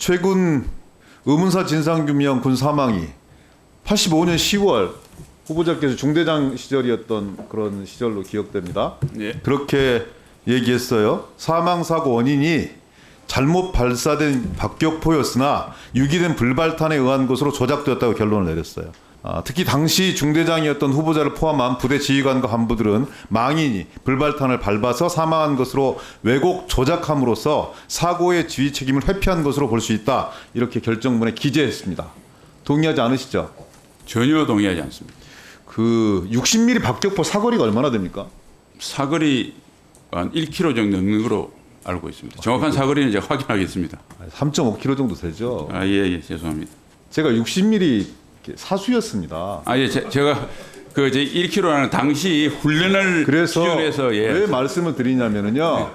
최근 의문사 진상규명 군 사망이 85년 10월 후보자께서 중대장 시절이었던 그런 시절로 기억됩니다. 예. 그렇게 얘기했어요. 사망사고 원인이 잘못 발사된 박격포였으나 유기된 불발탄에 의한 것으로 조작되었다고 결론을 내렸어요. 특히 당시 중대장이었던 후보자를 포함한 부대 지휘관과 간부들은 망인이 불발탄을 밟아서 사망한 것으로 왜곡 조작함으로써 사고의 지휘 책임을 회피한 것으로 볼 수 있다. 이렇게 결정문에 기재했습니다. 동의하지 않으시죠? 전혀 동의하지 않습니다. 그 60mm 박격포 사거리가 얼마나 됩니까? 사거리 한 1km 정도 넘는 거로 알고 있습니다. 정확한 사거리는 제가 확인하겠습니다. 3.5km 정도 되죠. 예, 죄송합니다. 제가 60mm 사수였습니다. 예, 제가 그 제 1km라는 당시 훈련을 그래서 기준해서 왜 말씀을 드리냐면은요.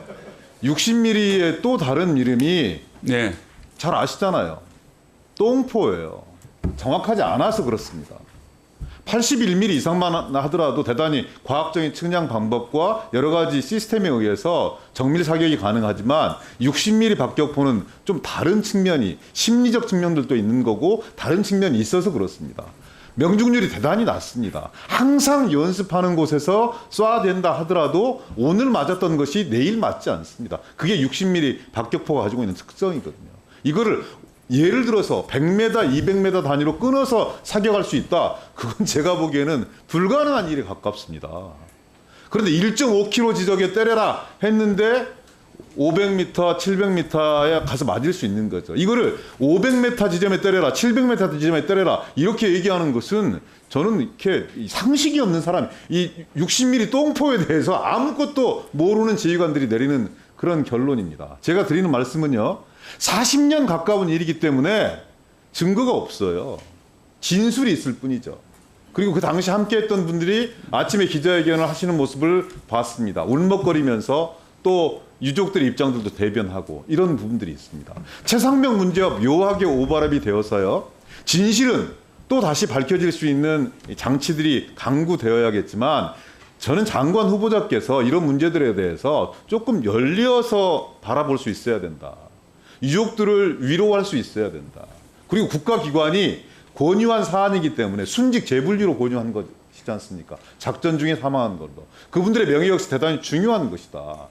60mm의 또 다른 이름이 네. 잘 아시잖아요. 똥포예요. 정확하지 않아서 그렇습니다. 81mm 이상만 하더라도 대단히 과학적인 측량 방법과 여러 가지 시스템에 의해서 정밀 사격이 가능하지만 60mm 박격포는 좀 다른 측면이 심리적 측면들도 있는 거고 다른 측면이 있어서 그렇습니다. 명중률이 대단히 낮습니다. 항상 연습하는 곳에서 쏴야 된다 하더라도 오늘 맞았던 것이 내일 맞지 않습니다. 그게 60mm 박격포가 가지고 있는 특성이거든요. 이거를 예를 들어서 100m, 200m 단위로 끊어서 사격할 수 있다. 그건 제가 보기에는 불가능한 일에 가깝습니다. 그런데 1.5km 지점에 때려라 했는데 500m, 700m에 가서 맞을 수 있는 거죠. 이거를 500m 지점에 때려라, 700m 지점에 때려라 이렇게 얘기하는 것은 저는 이렇게 상식이 없는 사람, 이 60mm 똥포에 대해서 아무것도 모르는 지휘관들이 내리는 그런 결론입니다. 제가 드리는 말씀은요. 40년 가까운 일이기 때문에 증거가 없어요. 진술이 있을 뿐이죠. 그리고 그 당시 함께했던 분들이 아침에 기자회견을 하시는 모습을 봤습니다. 울먹거리면서 또 유족들의 입장들도 대변하고 이런 부분들이 있습니다. 최상병 문제와 묘하게 오버랩이 되어서요. 진실은 또 다시 밝혀질 수 있는 장치들이 강구되어야겠지만 저는 장관 후보자께서 이런 문제들에 대해서 조금 열려서 바라볼 수 있어야 된다. 유족들을 위로할 수 있어야 된다. 그리고 국가기관이 권유한 사안이기 때문에 순직 재분리로 권유한 것이지 않습니까? 작전 중에 사망한 걸로. 그분들의 명예 역시 대단히 중요한 것이다.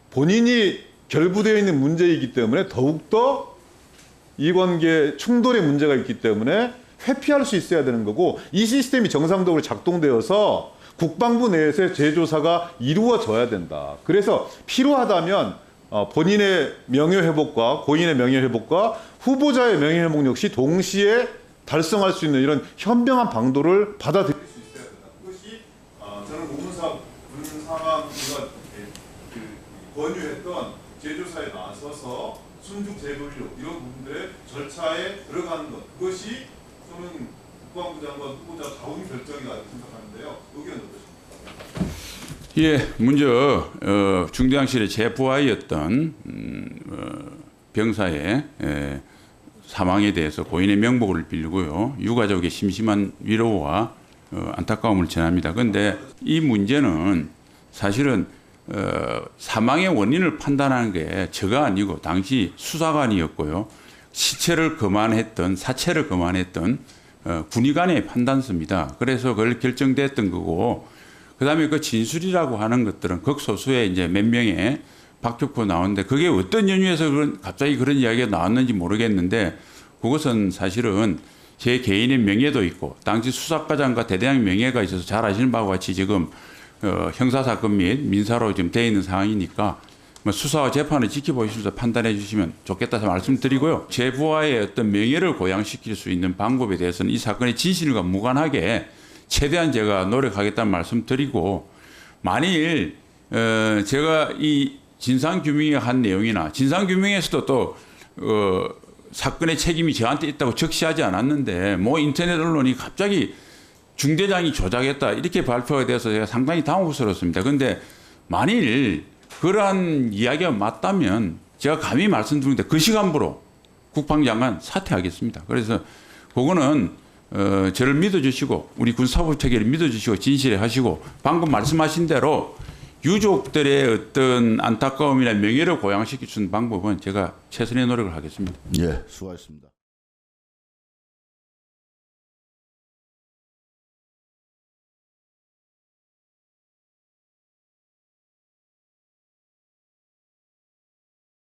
본인이 결부되어 있는 문제이기 때문에 더욱더 이관계 충돌의 문제가 있기 때문에 회피할 수 있어야 되는 거고 이 시스템이 정상적으로 작동되어서 국방부 내에서의 재조사가 이루어져야 된다. 그래서 필요하다면 본인의 명예회복과 고인의 명예회복과 후보자의 명예회복 역시 동시에 달성할 수 있는 이런 현명한 방도를 받아들일 수 있어야 된다. 그것이 저는 오문사 군 사망과 권유했던 재조사에 나서서 순직 재분류 이런 부분들의 절차에 들어가는 것. 그것이 저는 국방부 장관 후보자 자원 결정이라고 생각하는데요. 의견은 어떠십니까? 예, 먼저 중대장실의 제 부하였던 병사의 사망에 대해서 고인의 명복을 빌고요. 유가족의 심심한 위로와 안타까움을 전합니다. 그런데 이 문제는 사실은 사망의 원인을 판단하는 게 저가 아니고 당시 수사관이었고요. 사체를 검안했던 군의관의 판단서입니다. 그래서 그걸 결정됐던 거고 그다음에 그 진술이라고 하는 것들은 극소수의 이제 몇 명의 박격포 나오는데 그게 어떤 연유에서 갑자기 그런 이야기가 나왔는지 모르겠는데 그것은 사실은 제 개인의 명예도 있고 당시 수사과장과 대대장 명예가 있어서 잘 아시는 바와 같이 지금 형사사건 및 민사로 지금 되어 있는 상황이니까 수사와 재판을 지켜보시면서 판단해 주시면 좋겠다 말씀드리고요. 제 부하의 어떤 명예를 고양시킬 수 있는 방법에 대해서는 이 사건의 진실과 무관하게 최대한 제가 노력하겠다는 말씀 드리고 만일 제가 이 진상규명에 한 내용이나 진상규명에서도 또 사건의 책임이 저한테 있다고 적시하지 않았는데 뭐 인터넷 언론이 갑자기 중대장이 조작했다 이렇게 발표가 돼서 제가 상당히 당혹스럽습니다. 그런데 만일 그러한 이야기가 맞다면 제가 감히 말씀드리는데 그 시간부로 국방장관 사퇴하겠습니다. 그래서 그거는 저를 믿어주시고 우리 군사법 체계를 믿어주시고 진실에 하시고 방금 말씀하신 대로 유족들의 어떤 안타까움이나 명예를 고양시켜 주는 방법은 제가 최선의 노력을 하겠습니다. 예, 수고하셨습니다.